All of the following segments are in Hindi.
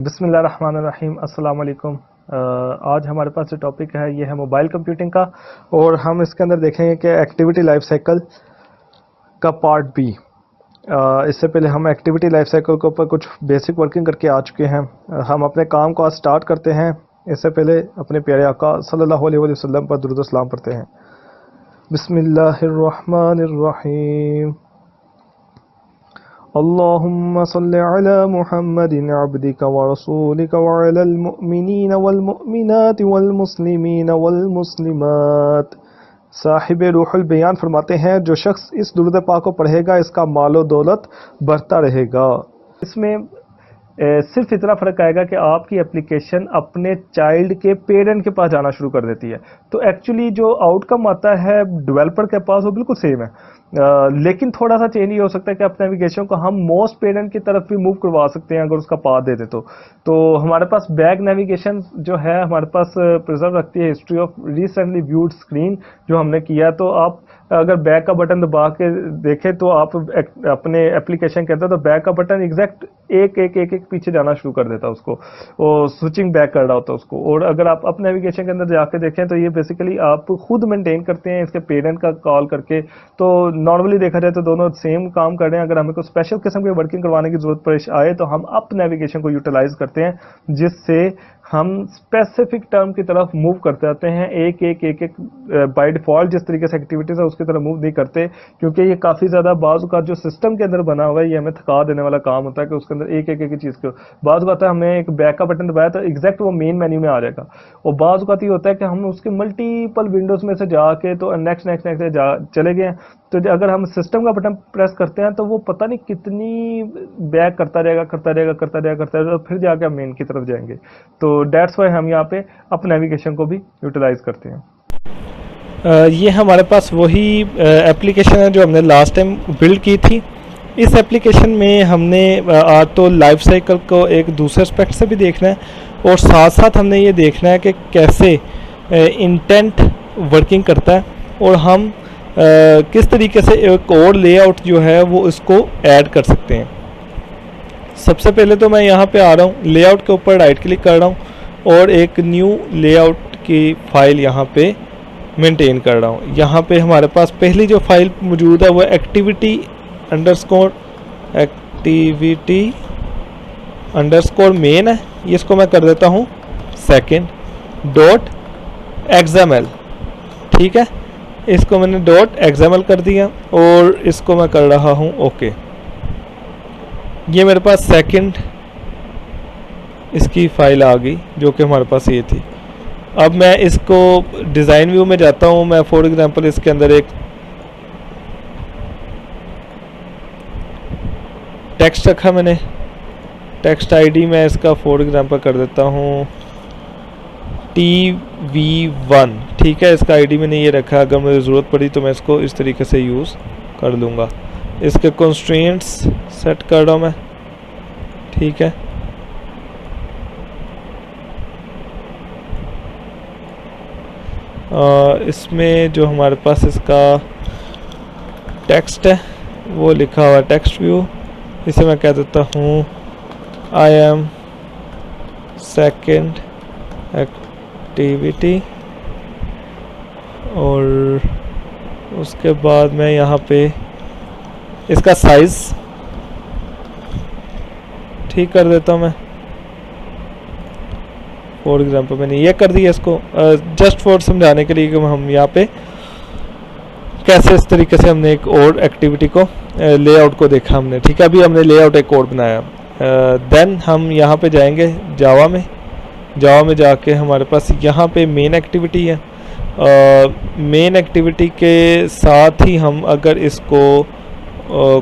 बिस्मिल्लाहिर्रहमानिर्रहीम अस्सलाम वालेकुम। आज हमारे पास जो टॉपिक है ये है मोबाइल कंप्यूटिंग का, और हम इसके अंदर देखेंगे कि एक्टिविटी लाइफ साइकिल का पार्ट बी। इससे पहले हम एक्टिविटी लाइफ साइकिल के ऊपर कुछ बेसिक वर्किंग करके आ चुके हैं। हम अपने काम को आज स्टार्ट करते हैं। इससे पहले अपने प्यारे आका सल्लल्लाहु अलैहि वसल्लम पर दुरूद व सलाम पढ़ते हैं। बिस्मिल्लाहिर्रहमानिर्रहीम। अल्लाहुम्मा सल्लि अला मुहम्मदिन अब्दिका व रसूलिका व अलल मुमिनीन वल मुमिनात वल मुस्लिमीन वल मुस्लिमात। साहिब रूहुल बयान फरमाते हैं, जो शख्स इस दुरूद पाक को पढ़ेगा इसका मालो दौलत बढ़ता रहेगा। इसमें सिर्फ इतना फ़र्क आएगा कि आपकी एप्लीकेशन अपने चाइल्ड के पेरेंट के पास जाना शुरू कर देती है। तो एक्चुअली जो आउटकम आता है डेवलपर के पास वो बिल्कुल सेम है, लेकिन थोड़ा सा चेंज ये हो सकता है कि अपने नेविगेशन को हम मोस्ट पेरेंट की तरफ भी मूव करवा सकते हैं अगर उसका पाथ दे दे तो हमारे पास बैक नेविगेशन जो है हमारे पास प्रिजर्व रखती है history of recently viewed screen जो हमने किया। तो आप अगर बैक का बटन दबा के देखें तो आप अपने एप्लीकेशन के अंदर तो बैक का बटन एग्जैक्ट एक पीछे जाना शुरू कर देता है उसको, वो स्विचिंग बैक कर रहा होता है उसको। और अगर आप अपने नेविगेशन के अंदर जाके देखें तो ये बेसिकली आप खुद मेंटेन करते हैं इसके पेरेंट का कॉल करके। तो नॉर्मली देखा जाए तो दोनों सेम काम कर रहे हैं। अगर हमें कोई स्पेशल किस्म की वर्किंग करवाने की जरूरत पेश आए तो हम अप नेविगेशन को यूटिलाइज करते हैं, जिससे हम स्पेसिफिक टर्म की तरफ मूव करते जाते हैं। एक बाय डिफ़ॉल्ट जिस तरीके से एक्टिविटीज़ है उसकी तरफ मूव नहीं करते, क्योंकि ये काफ़ी ज़्यादा बाज़ का जो सिस्टम के अंदर बना हुआ है ये हमें थका देने वाला काम होता है कि उसके अंदर एक चीज़ को बाज़ का हमने एक बैक का बटन दबाया तो एग्जैक्ट वो मेन मेन्यू में आ जाएगा। और बाज़ का ये होता है कि हम उसके मल्टीपल विंडोज़ में से जाके तो नेक्स्ट चले गए। तो अगर हम सिस्टम का बटन प्रेस करते हैं तो वो पता नहीं कितनी बैक करता रहेगा, फिर जाके हम मेन की तरफ जाएंगे। तो डेट्स वाई हम यहाँ पे अप नेविगेशन को भी यूटिलाइज करते हैं। ये हमारे पास वही एप्लीकेशन है जो हमने लास्ट टाइम बिल्ड की थी। इस एप्लीकेशन में हमने आज तो लाइफ साइकिल को एक दूसरे एस्पेक्ट से भी देखना है, और साथ साथ हमने ये देखना है कि कैसे इंटेंट वर्किंग करता है, और हम किस तरीके से एक और लेआउट जो है वो इसको ऐड कर सकते हैं। सबसे पहले तो मैं यहाँ पे आ रहा हूँ, लेआउट के ऊपर राइट क्लिक कर रहा हूँ और एक न्यू लेआउट की फ़ाइल यहाँ पे मेंटेन कर रहा हूँ। यहाँ पे हमारे पास पहली जो फाइल मौजूद है वो एक्टिविटी मेन है। इसको मैं कर देता हूँ $XML। ठीक है, इसको मैंने .xml कर दिया और इसको मैं कर रहा हूँ ओके। ये मेरे पास सेकंड इसकी फ़ाइल आ गई जो कि हमारे पास ये थी। अब मैं इसको डिज़ाइन व्यू में जाता हूँ। मैं फॉर एग्जांपल इसके अंदर एक टेक्स्ट रखा, मैंने टेक्स्ट आईडी मैं इसका फॉर एग्जांपल कर देता हूँ TV1। ठीक है, इसका आईडी मैंने ये रखा। अगर मुझे ज़रूरत पड़ी तो मैं इसको इस तरीके से यूज़ कर लूँगा। इसके कंस्ट्रेंट्स सेट कर रहा हूँ मैं। ठीक है, इसमें जो हमारे पास इसका टेक्स्ट है वो लिखा हुआ टेक्स्ट व्यू। इसे मैं कह देता हूँ आई एम सेकंड एक्टिविटी, और उसके बाद मैं यहाँ पे इसका साइज़ ठीक कर देता हूँ मैं। फॉर एग्जांपल मैंने ये कर दिया इसको जस्ट फॉर समझाने के लिए कि हम यहाँ पे कैसे इस तरीके से हमने एक और एक्टिविटी को लेआउट को देखा हमने। ठीक है, अभी हमने लेआउट एक और बनाया। देन हम यहाँ पे जाएंगे जावा में जाके हमारे पास यहाँ पे मेन एक्टिविटी है। मेन एक्टिविटी के साथ ही हम अगर इसको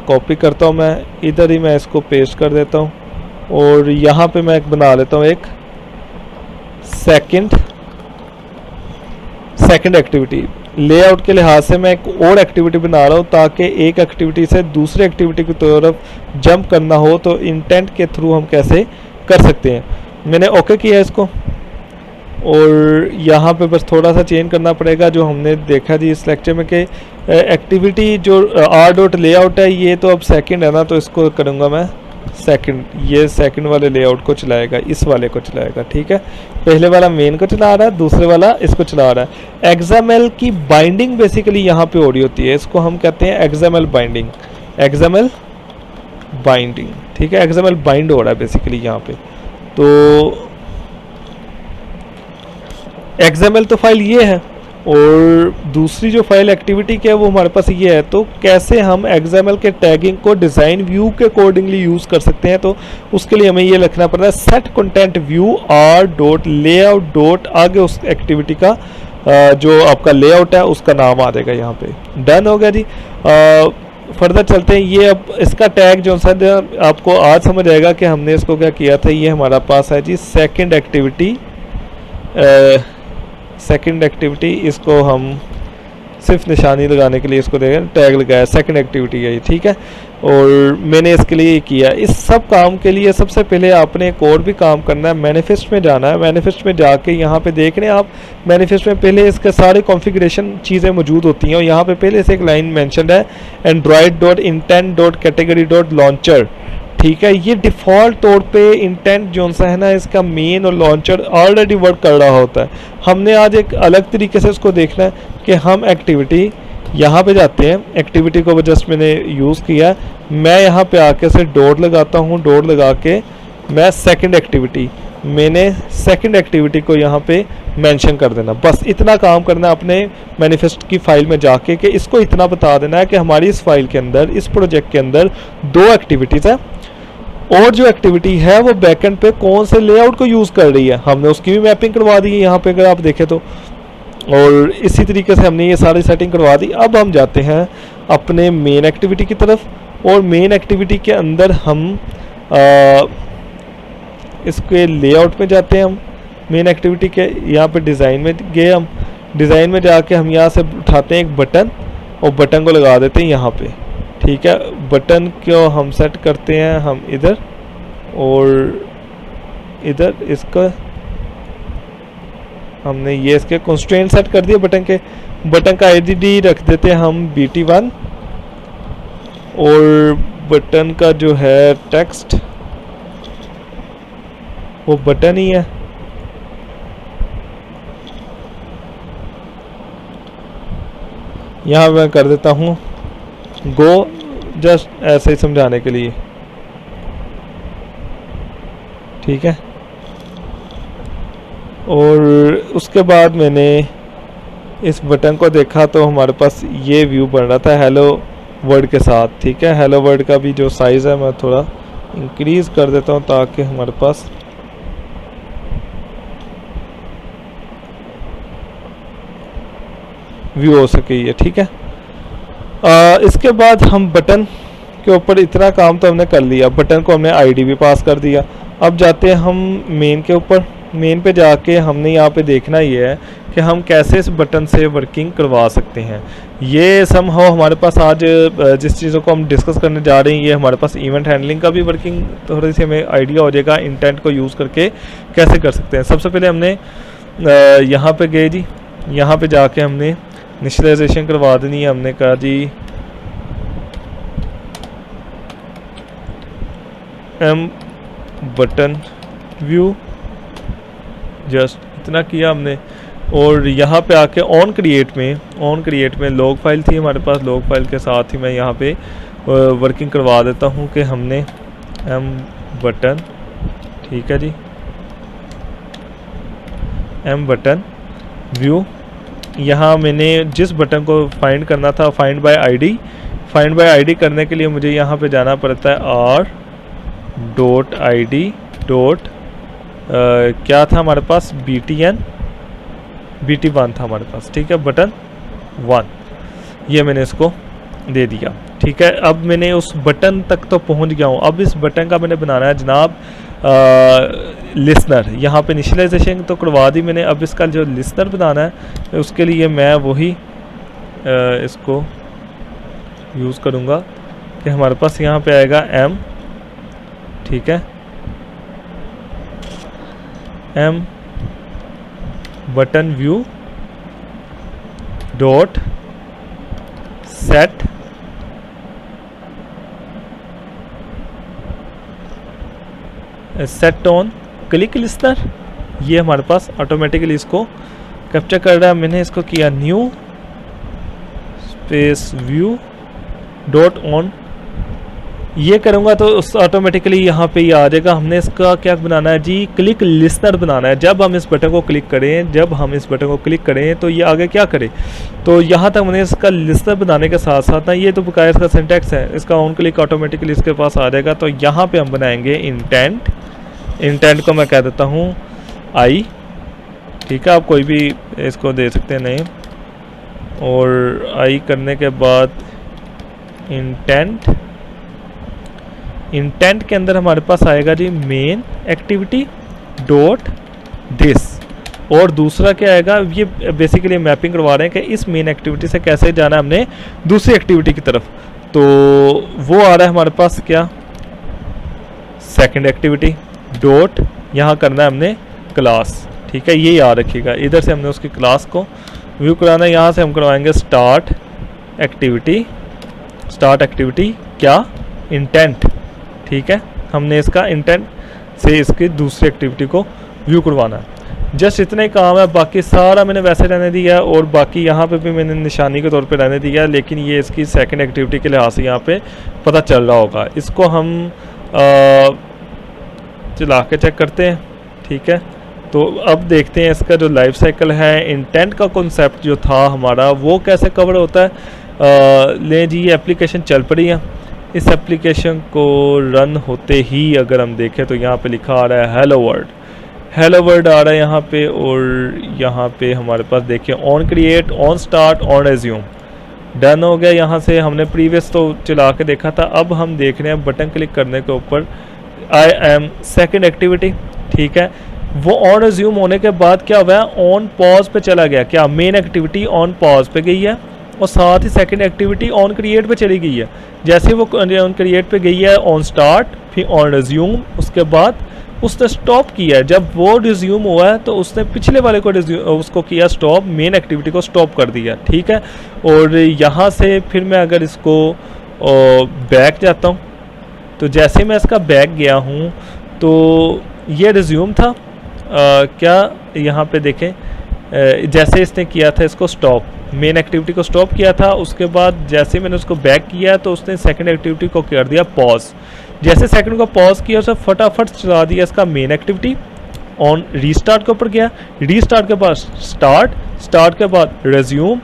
कॉपी करता हूँ मैं इधर ही, मैं इसको पेस्ट कर देता हूँ और यहाँ पे मैं एक बना लेता हूँ एक सेकंड एक्टिविटी। लेआउट के लिहाज से मैं एक और एक्टिविटी बना रहा हूँ ताकि एक एक्टिविटी से दूसरे एक्टिविटी की तरफ जंप करना हो तो इंटेंट के थ्रू हम कैसे कर सकते हैं। मैंने ओके किया इसको, और यहाँ पे बस थोड़ा सा चेंज करना पड़ेगा जो हमने देखा जी इस लेक्चर में कि एक्टिविटी जो r.layout है ये तो अब सेकंड है ना, तो इसको करूँगा मैं सेकंड, ये सेकंड वाले लेआउट को चलाएगा, इस वाले को चलाएगा, ठीक है। पहले वाला मेन को चला रहा है, दूसरे वाला इसको चला रहा है। XML की बाइंडिंग बेसिकली यहाँ पे हो रही होती है, इसको हम कहते हैं XML बाइंडिंग, XML बाइंडिंग, ठीक है। XML बाइंड हो रहा है बेसिकली यहाँ पे। तो XML तो फाइल ये है, और दूसरी जो फाइल एक्टिविटी की है वो हमारे पास ये है। तो कैसे हम XML के टैगिंग को डिज़ाइन व्यू के अकॉर्डिंगली यूज़ कर सकते हैं, तो उसके लिए हमें ये लिखना पड़ता है set content view R dot layout dot, आगे उस एक्टिविटी का जो आपका लेआउट है उसका नाम आ जाएगा यहाँ पे। डन हो गया जी। फर्दर चलते हैं। ये अब इसका टैग जो सा आपको आज समझ आएगा कि हमने इसको क्या किया था। ये हमारा पास है जी सेकंड एक्टिविटी, सेकंड एक्टिविटी, इसको हम सिर्फ निशानी लगाने के लिए इसको देखें टैग लगाया, सेकंड एक्टिविटी है ये, ठीक है। और मैंने इसके लिए ये किया। इस सब काम के लिए सबसे पहले आपने एक और भी काम करना है, मैनिफेस्ट में जाना है। मैनिफेस्ट में जाके यहाँ पे देख रहे हैं आप, मैनिफेस्ट में पहले इसके सारे कॉन्फ़िगरेशन चीज़ें मौजूद होती हैं, और यहाँ पे पहले से एक लाइन मेंशन्ड है android.intent.category.launcher, ठीक है। ये डिफ़ॉल्ट तौर पे इंटेंट जो सा है ना, इसका मेन और लॉन्चर ऑलरेडी वर्क कर रहा होता है। हमने आज एक अलग तरीके से इसको देखना है कि हम एक्टिविटी यहाँ पे जाते हैं, एक्टिविटी को जस्ट मैंने यूज़ किया, मैं यहाँ पे आके से डॉट लगाता हूँ, डॉट लगा के मैं सेकंड एक्टिविटी, मैंने सेकंड एक्टिविटी को यहाँ पे मेंशन कर देना। बस इतना काम करना है अपने मैनिफेस्ट की फाइल में जाके, कि इसको इतना बता देना है कि हमारी इस फाइल के अंदर, इस प्रोजेक्ट के अंदर 2 एक्टिविटीज़ हैं, और जो एक्टिविटी है वो बैकएंड पे कौन से लेआउट को यूज़ कर रही है, हमने उसकी भी मैपिंग करवा दी है यहाँ पे अगर आप देखें तो। और इसी तरीके से हमने ये सारी सेटिंग करवा दी। अब हम जाते हैं अपने मेन एक्टिविटी की तरफ, और मेन एक्टिविटी के अंदर हम इसके लेआउट में जाते हैं। हम मेन एक्टिविटी के यहाँ पे डिज़ाइन में गए, हम डिज़ाइन में जाके हम यहाँ से उठाते हैं एक बटन, और बटन को लगा देते हैं यहाँ पे, ठीक है। बटन को हम सेट करते हैं हम इधर, और इधर इसका हमने ये इसके कंस्ट्रेंट सेट कर दिए बटन के। बटन का ID रख देते हैं हम BT1, और बटन का जो है टेक्स्ट वो बटन ही है। यहाँ मैं कर देता हूँ गो, जस्ट ऐसे ही समझाने के लिए, ठीक है। और उसके बाद मैंने इस बटन को देखा तो हमारे पास ये व्यू बन रहा था हेलो वर्ड के साथ, ठीक है। हेलो वर्ड का भी जो साइज़ है मैं थोड़ा इंक्रीज़ कर देता हूँ ताकि हमारे पास व्यू हो सके ये, ठीक है। इसके बाद हम बटन के ऊपर इतना काम तो हमने कर लिया, बटन को हमने ID भी पास कर दिया। अब जाते हैं हम मेन के ऊपर। मेन पे जाके हमने यहाँ पे देखना ये है कि हम कैसे इस बटन से वर्किंग करवा सकते हैं। ये समहाउ हमारे पास आज जिस चीज़ों को हम डिस्कस करने जा रहे हैं, ये हमारे पास इवेंट हैंडलिंग का भी वर्किंग थोड़ी सी हमें आइडिया हो जाएगा, इंटेंट को यूज़ करके कैसे कर सकते हैं। सबसे पहले हमने यहाँ पे गए जी, यहाँ पे जाके हमने इनिशियलाइजेशन करवा देनी है। हमने कहा जी एम बटन व्यू, जस्ट इतना किया हमने। और यहाँ पे आके ऑन क्रिएट में लॉग फाइल थी हमारे पास, लॉग फाइल के साथ ही मैं यहाँ पे वर्किंग करवा देता हूँ कि हमने एम बटन, ठीक है जी, एम बटन व्यू। यहाँ मैंने जिस बटन को फाइंड करना था, फाइंड बाय आईडी करने के लिए मुझे यहाँ पे जाना पड़ता है r.id. क्या था हमारे पास, BT1 था हमारे पास, ठीक है, बटन 1, ये मैंने इसको दे दिया, ठीक है। अब मैंने उस बटन तक तो पहुंच गया हूं। अब इस बटन का मैंने बनाना है जनाब लिसनर। यहाँ पे इनिशियलाइजेशन तो करवा दी मैंने, अब इसका जो लिसनर बनाना है उसके लिए मैं वही इसको यूज़ करूँगा कि हमारे पास यहाँ पे आएगा m, ठीक है, m button view dot set set on click listener, ये हमारे पास ऑटोमेटिकली इसको कैप्चर कर रहा है। मैंने इसको किया new space view dot on, ये करूँगा तो उस ऑटोमेटिकली यहाँ पे ये आ जाएगा। हमने इसका क्या बनाना है जी, क्लिक लिस्नर बनाना है। जब हम इस बटन को क्लिक करें तो ये आगे क्या करे, तो यहाँ तक मैंने इसका लिस्नर बनाने के साथ साथ ना, ये तो बकाया इसका सिंटैक्स है, इसका ऑन क्लिक ऑटोमेटिकली इसके पास आ जाएगा। तो यहाँ पे हम बनाएंगे इंटेंट को मैं कह देता हूँ आई, ठीक है, आप कोई भी इसको दे सकते हैं नेम, और आई करने के बाद इंटेंट के अंदर हमारे पास आएगा जी मेन एक्टिविटी डॉट दिस, और दूसरा क्या आएगा, ये बेसिकली मैपिंग करवा रहे हैं कि इस मेन एक्टिविटी से कैसे जाना है हमने दूसरी एक्टिविटी की तरफ। तो वो आ रहा है हमारे पास क्या, सेकंड एक्टिविटी डॉट, यहाँ करना है हमने क्लास, ठीक है, ये याद रखिएगा। इधर से हमने उसकी क्लास को व्यू कराना है, यहाँ से हम करवाएंगे स्टार्ट एक्टिविटी क्या, इंटेंट, ठीक है, हमने इसका इंटेंट से इसकी दूसरी एक्टिविटी को व्यू करवाना है। जस्ट इतना ही काम है, बाकी सारा मैंने वैसे रहने दिया है, और बाकी यहाँ पे भी मैंने निशानी के तौर पे रहने दिया है, लेकिन ये इसकी सेकंड एक्टिविटी के लिहाज से यहाँ पे पता चल रहा होगा। इसको हम चला के चेक करते हैं, ठीक है। तो अब देखते हैं इसका जो लाइफ साइकिल है, इंटेंट का कॉन्सेप्ट जो था हमारा वो कैसे कवर होता है। ले जी, ये एप्लीकेशन चल पड़ी है। इस एप्लीकेशन को रन होते ही अगर हम देखें तो यहाँ पे लिखा आ रहा है हेलो वर्ड आ रहा है यहाँ पे, और यहाँ पे हमारे पास देखिए on create, on start, on resume done हो गया। यहाँ से हमने प्रीवियस तो चला के देखा था, अब हम देख रहे हैं बटन क्लिक करने के ऊपर आई एम सेकेंड एक्टिविटी, ठीक है। वो ऑन रिज्यूम होने के बाद क्या हुआ है, ऑन पॉज पे चला गया, क्या मेन एक्टिविटी ऑन पॉज पे गई है, और साथ ही सेकंड एक्टिविटी ऑन क्रिएट पे चली गई है। जैसे वो ऑन क्रिएट पे गई है, ऑन स्टार्ट, फिर ऑन रिज्यूम, उसके बाद उसने स्टॉप किया है। जब वो रिज्यूम हुआ है तो उसने पिछले वाले को उसको किया स्टॉप, मेन एक्टिविटी को स्टॉप कर दिया, ठीक है। और यहाँ से फिर मैं अगर इसको बैक जाता हूँ, तो जैसे मैं इसका बैक गया हूँ तो ये रिज्यूम था, क्या यहाँ पे देखें, जैसे इसने किया था इसको स्टॉप, मेन एक्टिविटी को स्टॉप किया था, उसके बाद जैसे मैंने उसको बैक किया तो उसने सेकंड एक्टिविटी को कर दिया पॉज। जैसे सेकंड को पॉज किया उसे फटाफट चला दिया इसका मेन एक्टिविटी, ऑन रीस्टार्ट के ऊपर गया, रीस्टार्ट के बाद स्टार्ट के बाद रेज्यूम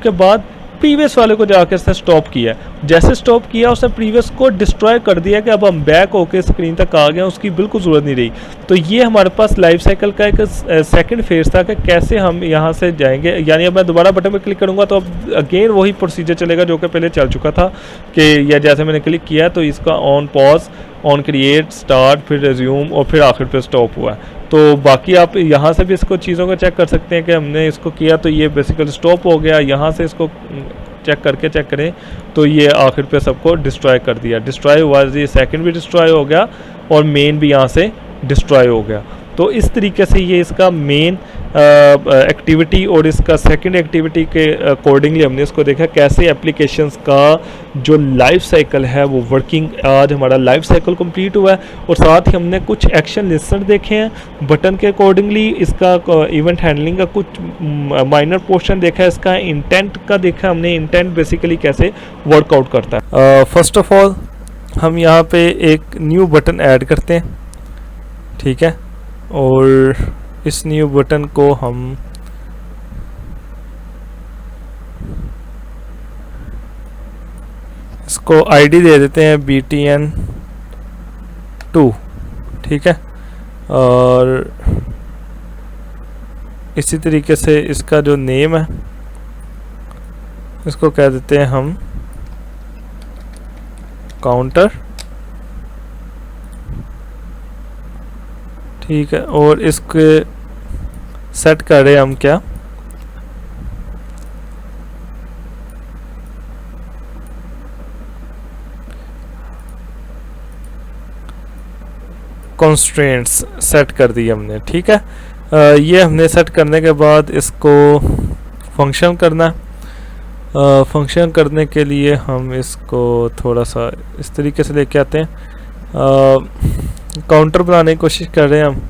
के बाद प्रीवियस वाले को जाकर इसने स्टॉप किया। जैसे स्टॉप किया उसने प्रीवियस को डिस्ट्रॉय कर दिया कि अब हम बैक होकर स्क्रीन तक आ गए, उसकी बिल्कुल ज़रूरत नहीं रही। तो ये हमारे पास लाइफ साइकिल का एक सेकंड फेज था कि कैसे हम यहाँ से जाएंगे। यानी अब मैं दोबारा बटन पर क्लिक करूँगा तो अब अगेन वही प्रोसीजर चलेगा जो कि पहले चल चुका था, कि या जैसे मैंने क्लिक किया तो इसका on pause, on create, start, फिर रिज्यूम और फिर आखिर पे स्टॉप हुआ है। तो बाकी आप यहाँ से भी इसको चीज़ों को चेक कर सकते हैं कि हमने इसको किया तो ये बेसिकली स्टॉप हो गया। यहाँ से इसको चेक करें तो ये आखिर पे सबको डिस्ट्रॉय कर दिया, डिस्ट्रॉय हुआ, ये सेकंड भी डिस्ट्रॉय हो गया और मेन भी यहाँ से डिस्ट्रॉय हो गया। तो इस तरीके से ये इसका मेन एक्टिविटी और इसका सेकंड एक्टिविटी के अकॉर्डिंगली हमने इसको देखा कैसे एप्लीकेशंस का जो लाइफ साइकिल है वो वर्किंग। आज हमारा लाइफ साइकिल कंप्लीट हुआ है और साथ ही हमने कुछ एक्शन लिस्टर देखे हैं बटन के अकॉर्डिंगली, इसका इवेंट हैंडलिंग का कुछ माइनर पोर्शन देखा है, इसका इंटेंट का देखा हमने, इंटेंट बेसिकली कैसे वर्कआउट करता है। फर्स्ट ऑफ ऑल हम यहाँ पे एक न्यू बटन ऐड करते हैं, ठीक है, और इस न्यू बटन को हम इसको आईडी दे देते हैं BTN2, ठीक है। और इसी तरीके से इसका जो नेम है इसको कह देते हैं हम काउंटर, ठीक है। और इसके सेट कर रहे हैं हम क्या, कॉन्स्ट्रेंट्स सेट कर दिए हमने, ठीक है। ये हमने सेट करने के बाद इसको फंक्शन करना है। फंक्शन करने के लिए हम इसको थोड़ा सा इस तरीके से लेके आते हैं। काउंटर बनाने की कोशिश कर रहे हैं हम।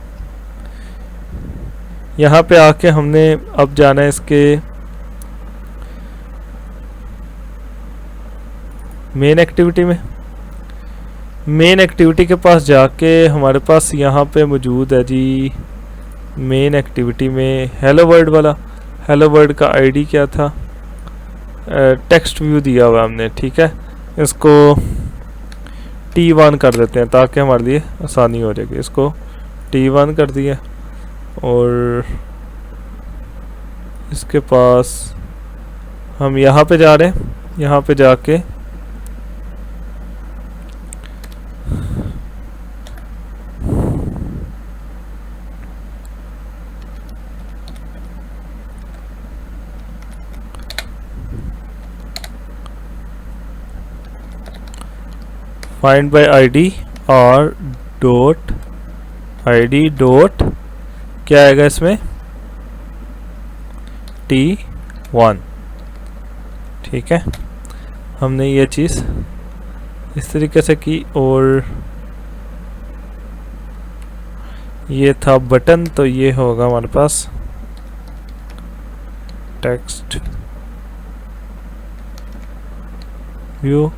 यहाँ पे आके हमने अब जाना है इसके मेन एक्टिविटी में। मेन एक्टिविटी के पास जाके हमारे पास यहाँ पे मौजूद है जी मेन एक्टिविटी में हेलो वर्ल्ड वाला। हेलो वर्ल्ड का आईडी क्या था, टेक्स्ट व्यू दिया हुआ हमने, ठीक है। इसको T1 कर देते हैं ताकि हमारे लिए आसानी हो जाएगी। इसको T1 कर दिया और इसके पास हम यहाँ पे जा रहे हैं। यहाँ पे जाके फाइंड बाय आईडी और डॉट आईडी डॉट क्या आएगा इसमें T1, ठीक है। हमने ये चीज़ इस तरीके से की और ये था बटन, तो ये होगा हमारे पास text view.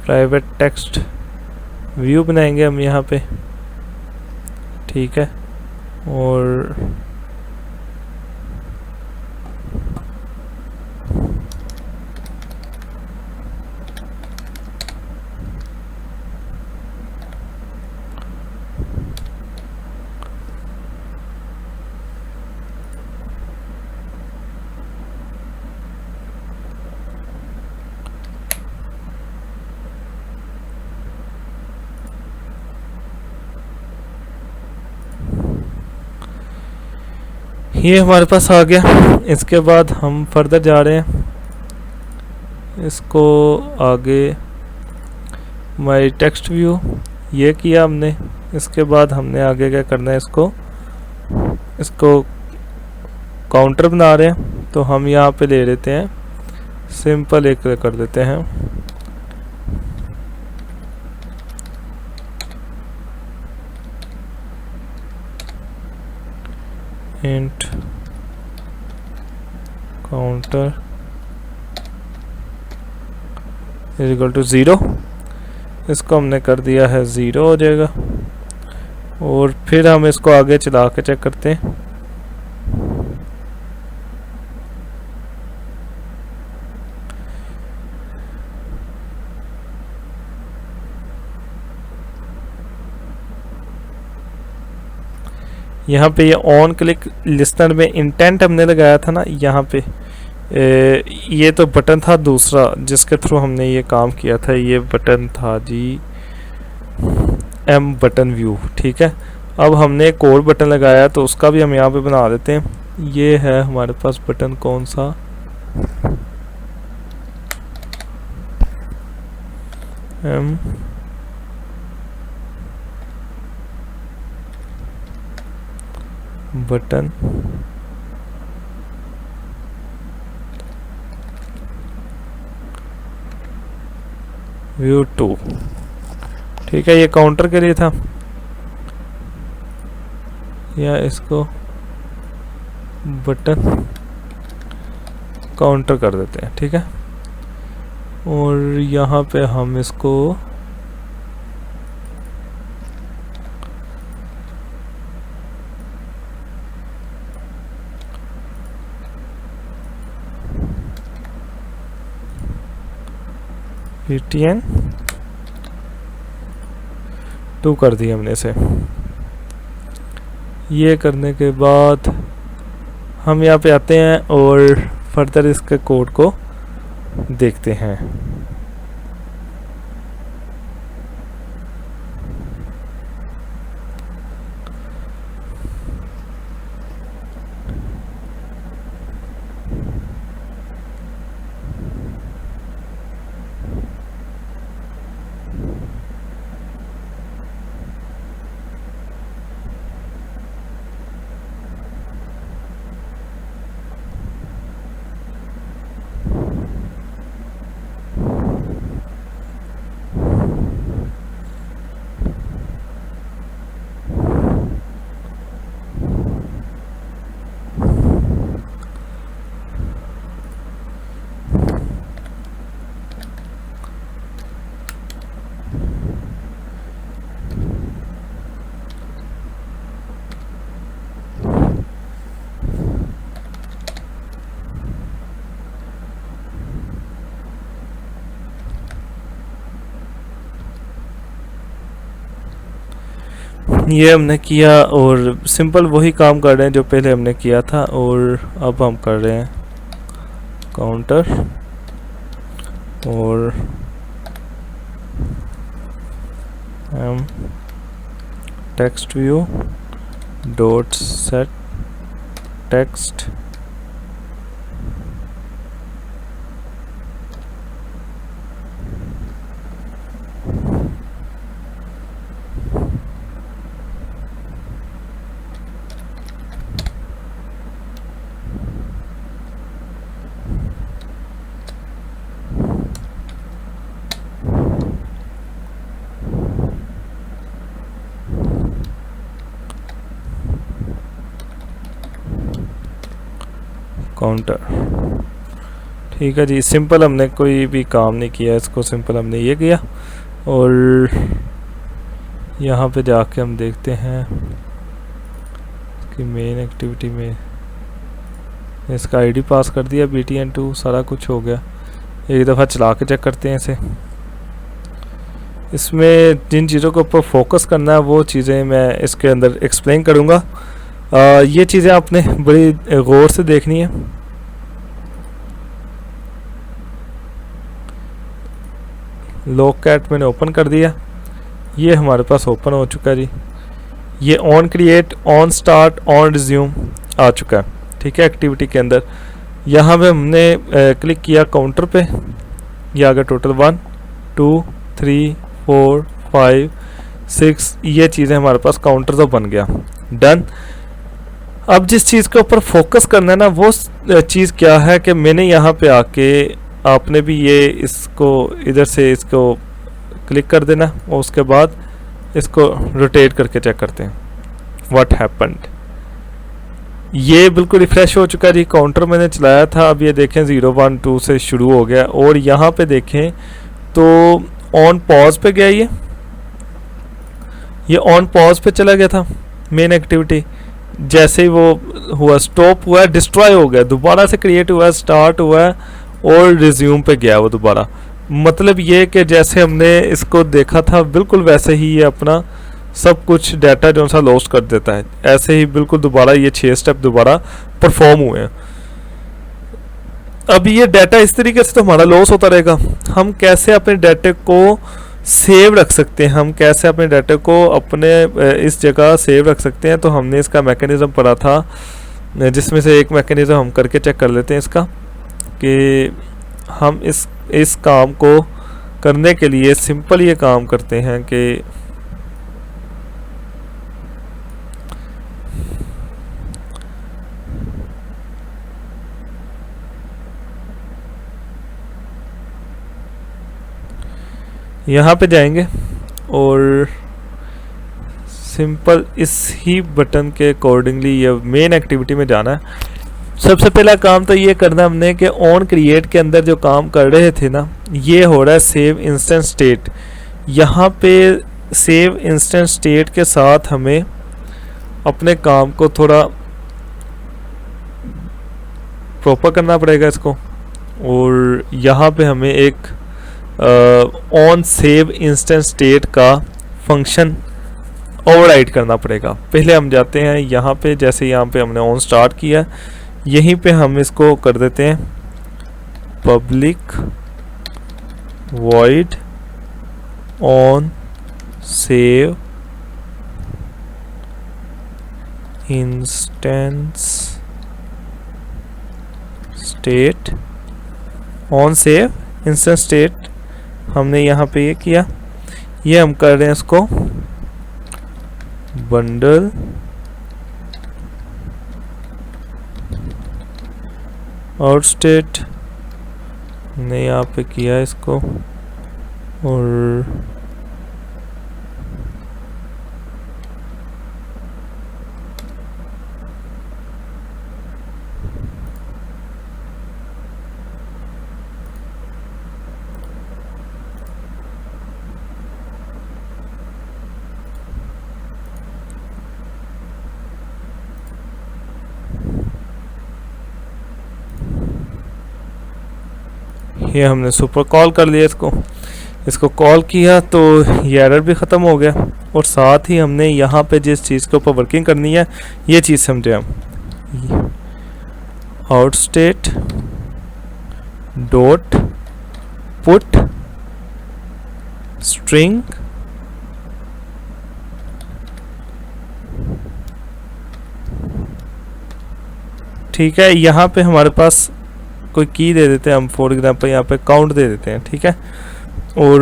Private text view बनाएंगे हम यहाँ पे, ठीक है। और ये हमारे पास आ गया। इसके बाद हम फर्दर जा रहे हैं, इसको आगे माई टेक्स्ट व्यू ये किया हमने। इसके बाद हमने आगे क्या करना है, इसको काउंटर बना रहे हैं, तो हम यहाँ पे ले लेते हैं सिंपल एक कर देते हैं int counter is equal to 0। इसको हमने कर दिया है 0 हो जाएगा। और फिर हम इसको आगे चला के चेक करते हैं। यहाँ पे ये ऑन क्लिक लिस्टनर में इंटेंट हमने लगाया था ना, यहाँ पे ये तो बटन था दूसरा जिसके थ्रू हमने ये काम किया था। ये बटन था जी M बटन व्यू, ठीक है। अब हमने एक और बटन लगाया तो उसका भी हम यहाँ पे बना देते हैं। ये है हमारे पास बटन कौन सा, M बटन व्यू 2, ठीक है। ये काउंटर के लिए था, या इसको बटन काउंटर कर देते हैं, ठीक है। और यहाँ पे हम इसको PTN 2 कर दिया हमने इसे। ये करने के बाद हम यहाँ पे आते हैं और फर्दर इसके कोड को देखते हैं। ये हमने किया और सिंपल वही काम कर रहे हैं जो पहले हमने किया था, और अब हम कर रहे हैं काउंटर और हम text view dot set text counter. ठीक है जी, सिंपल हमने कोई भी काम नहीं किया इसको, सिंपल हमने ये किया। और यहाँ पे जाके हम देखते हैं कि मेन एक्टिविटी में इसका आईडी पास कर दिया, btn2 सारा कुछ हो गया। एक दफ़ा चला के चेक करते हैं इसे। इसमें जिन चीज़ों के ऊपर फोकस करना है वो चीज़ें मैं इसके अंदर एक्सप्लेन करूँगा। ये चीज़ें आपने बड़ी गौर से देखनी है। लॉग कैट मैंने ओपन कर दिया, ये हमारे पास ओपन हो चुका है जी। ये on create, on start, on resume आ चुका है। ठीक है, एक्टिविटी के अंदर यहाँ पे हमने क्लिक किया काउंटर पे, ये आ गया टोटल 1 2 3 4 5 6, ये चीज़ें हमारे पास काउंटर तो बन गया, डन। अब जिस चीज़ के ऊपर फोकस करना है ना, वो चीज़ क्या है कि मैंने यहाँ पे आके आपने भी ये इसको इधर से इसको क्लिक कर देना और उसके बाद इसको रोटेट करके चेक करते हैं व्हाट हैपेंड। ये बिल्कुल रिफ्रेश हो चुका है जी। काउंटर मैंने चलाया था, अब ये देखें 0 1 2 से शुरू हो गया, और यहाँ पे देखें तो ऑन पॉज पे गया, ये ऑन पॉज पे चला गया था मेन एक्टिविटी। जैसे ही वो हुआ स्टॉप हुआ, डिस्ट्रॉय हो गया, दोबारा से क्रिएट हुआ, स्टार्ट हुआ और रिज्यूम पे गया वो दोबारा। मतलब ये कि जैसे हमने इसको देखा था बिल्कुल वैसे ही ये अपना सब कुछ डाटा जो सा लॉस्ट कर देता है, ऐसे ही बिल्कुल दोबारा ये 6 स्टेप दोबारा परफॉर्म हुए हैं। अब ये डाटा इस तरीके से तो हमारा लॉस होता रहेगा। हम कैसे अपने डाटे को सेव रख सकते हैं, हम कैसे अपने डाटे को अपने इस जगह सेव रख सकते हैं, तो हमने इसका मैकेनिज़्म पढ़ा था, जिसमें से एक मैकेनिज़्म हम करके चेक कर लेते हैं इसका, कि हम इस काम को करने के लिए सिंपल ये काम करते हैं कि यहाँ पे जाएंगे और सिंपल इस ही बटन के अकॉर्डिंगली ये मेन एक्टिविटी में जाना है। सबसे पहला काम तो ये करना हमने कि ऑन क्रिएट के अंदर जो काम कर रहे थे ना, ये हो रहा है सेव इंस्टेंट स्टेट। यहाँ पे सेव इंस्टेंट स्टेट के साथ हमें अपने काम को थोड़ा प्रॉपर करना पड़ेगा इसको, और यहाँ पे हमें एक ऑन सेव इंस्टेंट स्टेट का फंक्शन ओवरराइड करना पड़ेगा। पहले हम जाते हैं यहाँ पे, जैसे यहाँ पे हमने ऑन स्टार्ट किया, यहीं पे हम इसको कर देते हैं public void on save instance state, on save instance state हमने यहाँ पे ये किया। ये हम कर रहे हैं इसको बंडल आउट स्टेट, हमने यहाँ पे किया इसको, और ये हमने सुपर कॉल कर लिया इसको। इसको कॉल किया तो ये एरर भी ख़त्म हो गया, और साथ ही हमने यहाँ पे जिस चीज़ के ऊपर वर्किंग करनी है ये चीज़ समझे हम, out state dot put string ठीक है। यहाँ पे हमारे पास कोई की दे देते हैं हम, फॉर एग्जांपल यहाँ पे काउंट दे देते हैं, ठीक है, और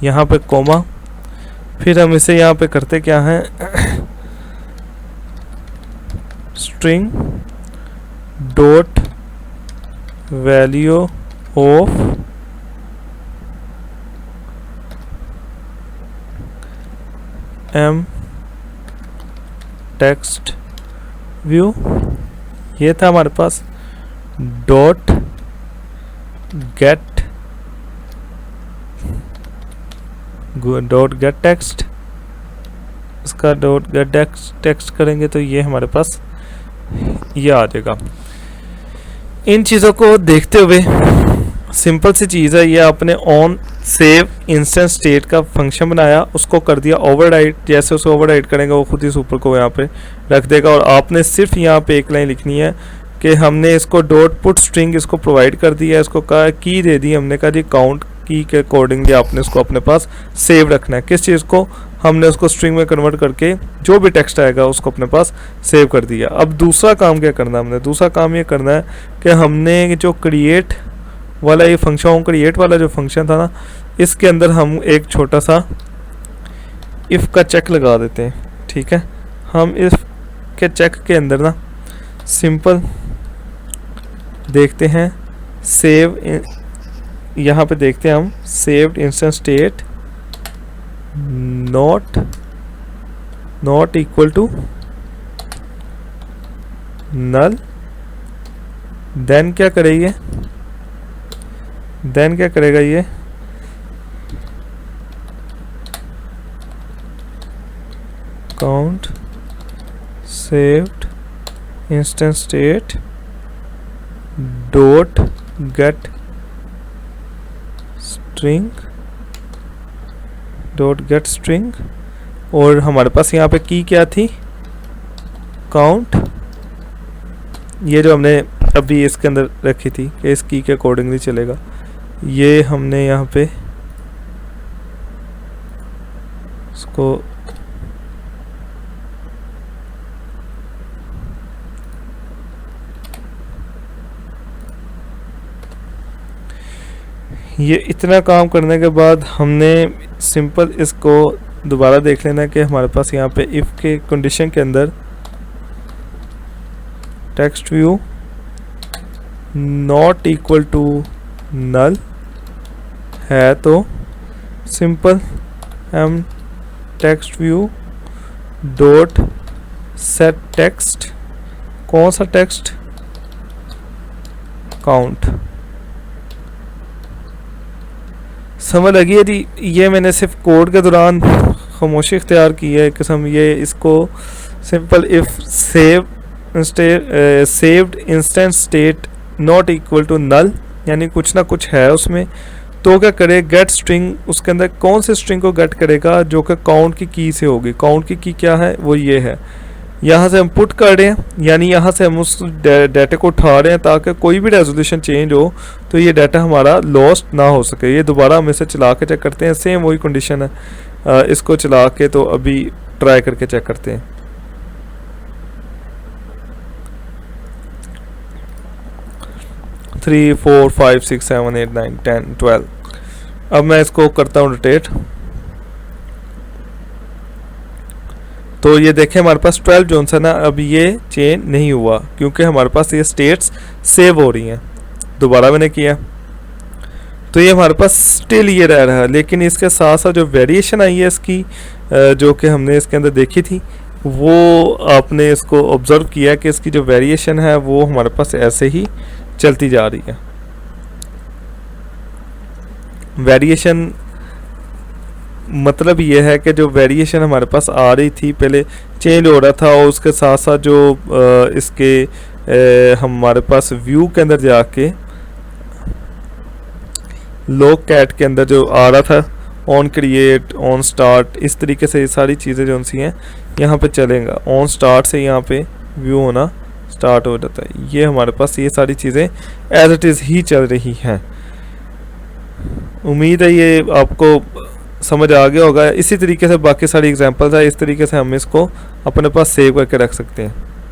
यहाँ पे कोमा, फिर हम इसे यहाँ पे करते क्या है, string dot value of M text view, ये था हमारे पास, डॉट गेट टेक्स्ट, इसका डॉट गेट टेक्स्ट करेंगे तो ये हमारे पास ये आ जाएगा। इन चीज़ों को देखते हुए सिंपल सी चीज़ है, ये आपने ऑन सेव इंस्टेंस स्टेट का फंक्शन बनाया, उसको कर दिया ओवरराइट, जैसे उसको ओवरराइट करेंगे वो खुद ही सुपर को यहाँ पे रख देगा, और आपने सिर्फ यहाँ पे एक लाइन लिखनी है कि हमने इसको डॉट पुट स्ट्रिंग इसको प्रोवाइड कर दिया, इसको कहा की दे दी, हमने कहा जी काउंट की के अकॉर्डिंगली आपने इसको अपने पास सेव रखना है। किस चीज़ को, हमने उसको स्ट्रिंग में कन्वर्ट करके जो भी टेक्स्ट आएगा उसको अपने पास सेव कर दिया। अब दूसरा काम क्या करना है हमने, दूसरा काम ये करना है कि हमने जो क्रिएट वाला ये फंक्शन, क्रिएट वाला जो फंक्शन था ना, इसके अंदर हम एक छोटा सा इफ़ का चेक लगा देते हैं, ठीक है। हम इफ़ के चेक के अंदर ना सिंपल देखते हैं सेव, यहाँ पे देखते हैं हम saved instance state not equal to null, then क्या करेंगे, देन क्या करेगा ये, count saved instance state dot get string, और हमारे पास यहाँ पे की क्या थी, काउंट, ये जो हमने अभी इसके अंदर रखी थी कि इस की के अकॉर्डिंगली चलेगा, ये हमने यहाँ पे इसको ये इतना काम करने के बाद हमने सिंपल इसको दोबारा देख लेना कि हमारे पास यहाँ पे इफ़ के कंडीशन के अंदर text view not equal to null है, तो simple M text view dot set text, कौन सा टेक्स्ट, काउंट। समझ लगी है जी, ये मैंने सिर्फ कोड के दौरान खामोशी इख्तियार की है किस्म, ये इसको simple if saved instance state not equal to null, यानी कुछ ना कुछ है उसमें, तो क्या करे, गेट स्ट्रिंग, उसके अंदर कौन से स्ट्रिंग को गेट करेगा, जो कि काउंट की से होगी। काउंट की क्या है, वो ये है, यहाँ से हम पुट कर रहे हैं, यानी यहाँ से हम उस डाटा को उठा रहे हैं ताकि कोई भी रेजोल्यूशन चेंज हो तो ये डाटा हमारा लॉस्ट ना हो सके। ये दोबारा हम इसे चला के चेक करते हैं, सेम वही कंडीशन है, इसको चला के तो अभी ट्राई करके चेक करते हैं। थ्री 4 5 6 7 8 9 10 12। अब मैं इसको करता हूँ रोटेट, तो ये देखें हमारे पास 12 जोन सा ना, अब ये चेंज नहीं हुआ क्योंकि हमारे पास ये स्टेट्स सेव हो रही हैं। दोबारा मैंने किया तो ये हमारे पास स्टिल ये रह रहा है, लेकिन इसके साथ साथ जो वेरिएशन आई है इसकी, जो कि हमने इसके अंदर देखी थी, वो आपने इसको ऑब्जर्व किया कि इसकी जो वेरिएशन है वो हमारे पास ऐसे ही चलती जा रही है। वेरिएशन मतलब ये है कि जो वेरिएशन हमारे पास आ रही थी, पहले चेंज हो रहा था, और उसके साथ साथ जो इसके हमारे पास व्यू के अंदर जाके लॉग कैट के अंदर जो आ रहा था ऑन क्रिएट, ऑन स्टार्ट, इस तरीके से ये सारी चीज़ें जो सी हैं यहाँ पे चलेगा। ऑन स्टार्ट से यहाँ पे व्यू होना स्टार्ट हो जाता है। ये हमारे पास ये सारी चीज़ें एज इट इज़ ही चल रही हैं। उम्मीद है ये आपको समझ आ गया होगा। इसी तरीके से बाकी सारी एग्जांपल्स है, इस तरीके से हम इसको अपने पास सेव करके रख सकते हैं।